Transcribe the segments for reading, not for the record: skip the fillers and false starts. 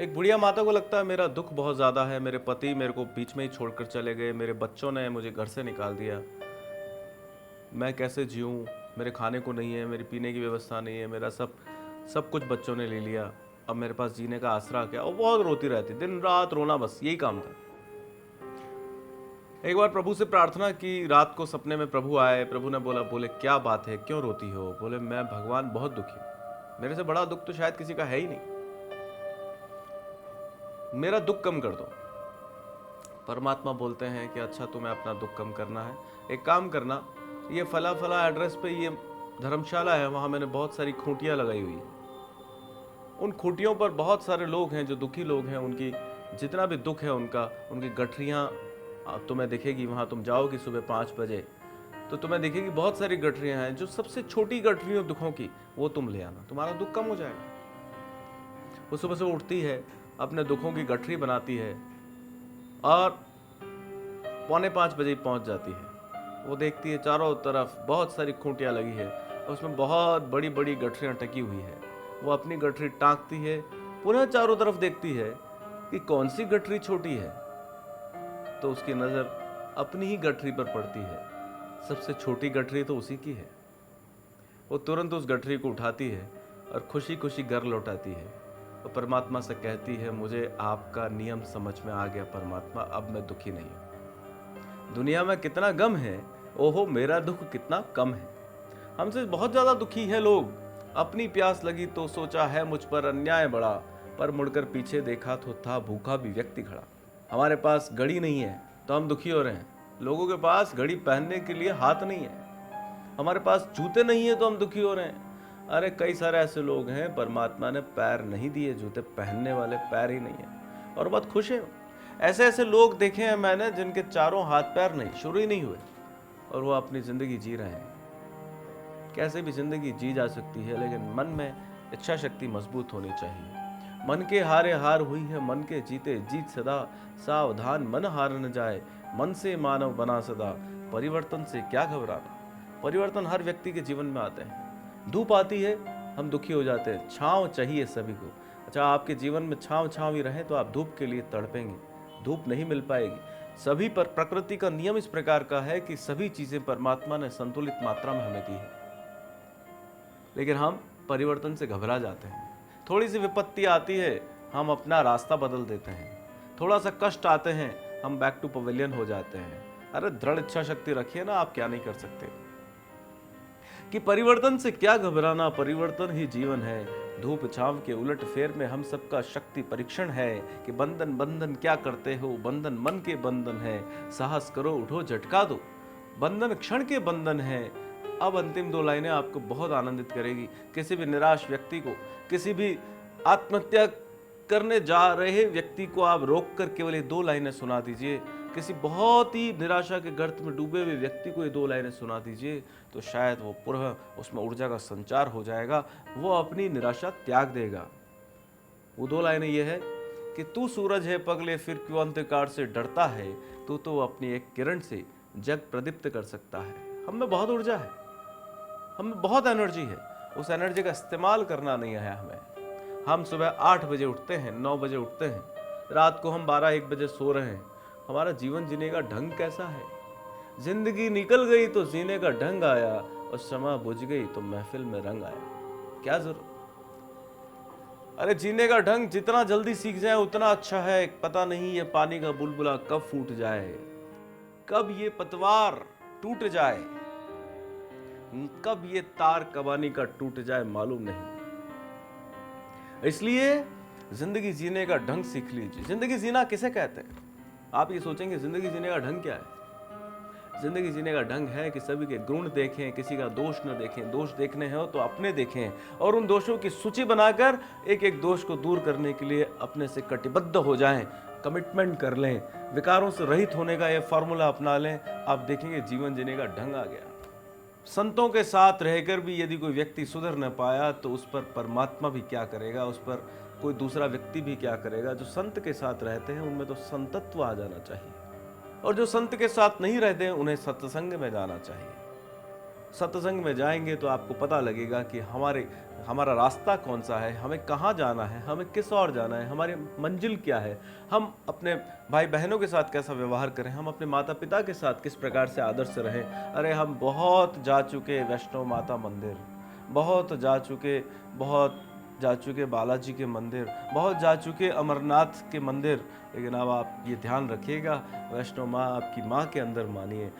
एक बुढ़िया माता को लगता है मेरा दुख बहुत ज़्यादा है, मेरे पति मेरे को बीच में ही छोड़कर चले गए, मेरे बच्चों ने मुझे घर से निकाल दिया, मैं कैसे जीऊँ? मेरे खाने को नहीं है, मेरी पीने की व्यवस्था नहीं है, मेरा सब सब कुछ बच्चों ने ले लिया, अब मेरे पास जीने का आसरा क्या? और बहुत रोती रहती, दिन रात रोना, बस यही काम था। एक बार प्रभु से प्रार्थना की, रात को सपने में प्रभु आए, प्रभु ने बोले क्या बात है, क्यों रोती हो? बोले मैं भगवान बहुत दुखी हूँ, मेरे से बड़ा दुख तो शायद किसी का है ही नहीं, मेरा दुख कम कर दो। परमात्मा बोलते हैं कि अच्छा तुम्हें अपना दुख कम करना है, एक काम करना, ये फला फला एड्रेस पे ये धर्मशाला है, वहाँ मैंने बहुत सारी खूंटियाँ लगाई हुई हैं, उन खूंटियों पर बहुत सारे लोग हैं जो दुखी लोग हैं, उनकी जितना भी दुख है उनका, उनकी गठरियाँ तुम्हें दिखेगी। वहाँ तुम जाओगी सुबह 5 बजे तो तुम्हें दिखेगी बहुत सारी गठरियाँ हैं, जो सबसे छोटी गठरियों दुखों की, वो तुम ले आना, तुम्हारा दुख कम हो जाएगा। वो सुबह से उठती है, अपने दुखों की गठरी बनाती है और 4:45 बजे ही पहुंच जाती है। वो देखती है चारों तरफ बहुत सारी खूंटियाँ लगी है, उसमें बहुत बड़ी बड़ी गठरियाँ टकी हुई है। वो अपनी गठरी टाँकती है, पुनः चारों तरफ देखती है कि कौन सी गठरी छोटी है, तो उसकी नज़र अपनी ही गठरी पर पड़ती है, सबसे छोटी गठरी तो उसी की है। वो तुरंत उस गठरी को उठाती है और खुशी खुशी घर लौटाती है। वो परमात्मा से कहती है मुझे आपका नियम समझ में आ गया परमात्मा, अब मैं दुखी नहीं हूँ। दुनिया में कितना गम है, ओहो मेरा दुख कितना कम है। हमसे बहुत ज़्यादा दुखी है लोग। अपनी प्यास लगी तो सोचा है मुझ पर अन्याय बड़ा, पर मुड़कर पीछे देखा तो था भूखा भी व्यक्ति खड़ा। हमारे पास घड़ी नहीं है तो हम दुखी हो रहे हैं, लोगों के पास घड़ी पहनने के लिए हाथ नहीं है। हमारे पास जूते नहीं है तो हम दुखी हो रहे हैं। अरे कई सारे ऐसे लोग हैं, परमात्मा ने पैर नहीं दिए, जूते पहनने वाले पैर ही नहीं है और बहुत खुश है। ऐसे ऐसे लोग देखे हैं मैंने जिनके चारों हाथ पैर नहीं, शुरू ही नहीं हुए, और वो अपनी जिंदगी जी रहे हैं। कैसे भी जिंदगी जी जा सकती है, लेकिन मन में इच्छा शक्ति मजबूत होनी चाहिए। मन के हारे हार हुई है, मन के जीते जीत सदा, सावधान मन हार न जाए, मन से मानव बना सदा, परिवर्तन से क्या घबराना। परिवर्तन हर व्यक्ति के जीवन में आते हैं। धूप आती है हम दुखी हो जाते हैं, छांव चाहिए सभी को। अच्छा, आपके जीवन में छांव छांव ही रहे तो आप धूप के लिए तड़पेंगे, धूप नहीं मिल पाएगी सभी पर। प्रकृति का नियम इस प्रकार का है कि सभी चीजें परमात्मा ने संतुलित मात्रा में हमें दी है, लेकिन हम परिवर्तन से घबरा जाते हैं। थोड़ी सी विपत्ति आती है हम अपना रास्ता बदल देते हैं, थोड़ा सा कष्ट आते हैं हम बैक टू पवेलियन हो जाते हैं। अरे दृढ़ इच्छा शक्ति रखिए ना, आप क्या नहीं कर सकते। कि परिवर्तन से क्या घबराना, परिवर्तन ही जीवन है। धूप छांव के उलट फेर में हम सबका शक्ति परीक्षण है, कि बंधन बंधन क्या करते हो, बंधन मन के बंधन है, साहस करो उठो झटका दो, बंधन क्षण के बंधन है। अब अंतिम 2 लाइनें आपको बहुत आनंदित करेगी। किसी भी निराश व्यक्ति को, किसी भी आत्महत्या करने जा रहे व्यक्ति को आप रोक कर केवल ये 2 लाइनें सुना दीजिए। किसी बहुत ही निराशा के गर्त में डूबे हुए व्यक्ति को ये 2 लाइनें सुना दीजिए, तो शायद वो पुनः उसमें ऊर्जा का संचार हो जाएगा, वो अपनी निराशा त्याग देगा। वो 2 लाइनें ये है कि तू सूरज है पगले फिर क्यों अंधकार से डरता है, तू तो अपनी एक किरण से जग प्रदीप्त कर सकता है। हम में बहुत ऊर्जा है, हम में बहुत एनर्जी है, उस एनर्जी का इस्तेमाल करना नहीं है हमें। हम सुबह 8 बजे उठते हैं, 9 बजे उठते हैं, रात को हम 12-1 बजे सो रहे हैं। हमारा जीवन जीने का ढंग कैसा है? जिंदगी निकल गई तो जीने का ढंग आया, और शमा बुझ गई तो महफिल में रंग आया। क्या जरूरत? अरे जीने का ढंग जितना जल्दी सीख जाए उतना अच्छा है। पता नहीं ये पानी का बुलबुला कब फूट जाए, कब ये पतवार टूट जाए, कब ये तार कबानी का टूट जाए मालूम नहीं। इसलिए जिंदगी जीने का ढंग सीख लीजिए। जिंदगी जीना किसे कहते हैं? आप ये सोचेंगे जिंदगी जीने का ढंग क्या है? जिंदगी जीने का ढंग है कि सभी के गुण देखें, किसी का दोष न देखें। दोष देखने हो तो अपने देखें, और उन दोषों की सूची बनाकर एक एक दोष को दूर करने के लिए अपने से कटिबद्ध हो जाएं, कमिटमेंट कर लें, विकारों से रहित होने का यह फॉर्मूला अपना लें। आप देखेंगे जीवन जीने का ढंग आ गया। संतों के साथ रहकर भी यदि कोई व्यक्ति सुधर न पाया तो उस पर परमात्मा भी क्या करेगा, उस पर कोई दूसरा व्यक्ति भी क्या करेगा। जो संत के साथ रहते हैं उनमें तो संतत्व आ जाना चाहिए, और जो संत के साथ नहीं रहते हैं उन्हें सत्संग में जाना चाहिए। सत्संग में जाएंगे तो आपको पता लगेगा कि हमारा रास्ता कौन सा है, हमें कहाँ जाना है, हमें किस ओर जाना है, हमारी मंजिल क्या है, हम अपने भाई बहनों के साथ कैसा व्यवहार करें, हम अपने माता पिता के साथ किस प्रकार से आदर से रहें। अरे हम बहुत जा चुके वैष्णो माता मंदिर, बहुत जा चुके बालाजी के मंदिर, बहुत जा चुके अमरनाथ के मंदिर, लेकिन अब आप ये ध्यान रखिएगा, वैष्णो माँ आपकी माँ के अंदर मानिए,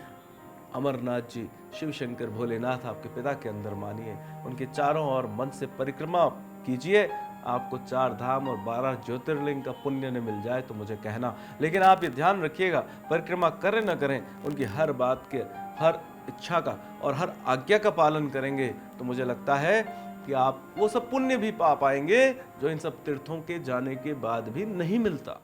अमरनाथ जी शिव शंकर भोलेनाथ आपके पिता के अंदर मानिए, उनके चारों ओर मन से परिक्रमा कीजिए, आपको 4 धाम और 12 ज्योतिर्लिंग का पुण्य न मिल जाए तो मुझे कहना। लेकिन आप ये ध्यान रखिएगा, परिक्रमा करें न करें, उनकी हर बात के, हर इच्छा का और हर आज्ञा का पालन करेंगे तो मुझे लगता है कि आप वो सब पुण्य भी पा पाएंगे जो इन सब तीर्थों के जाने के बाद भी नहीं मिलता।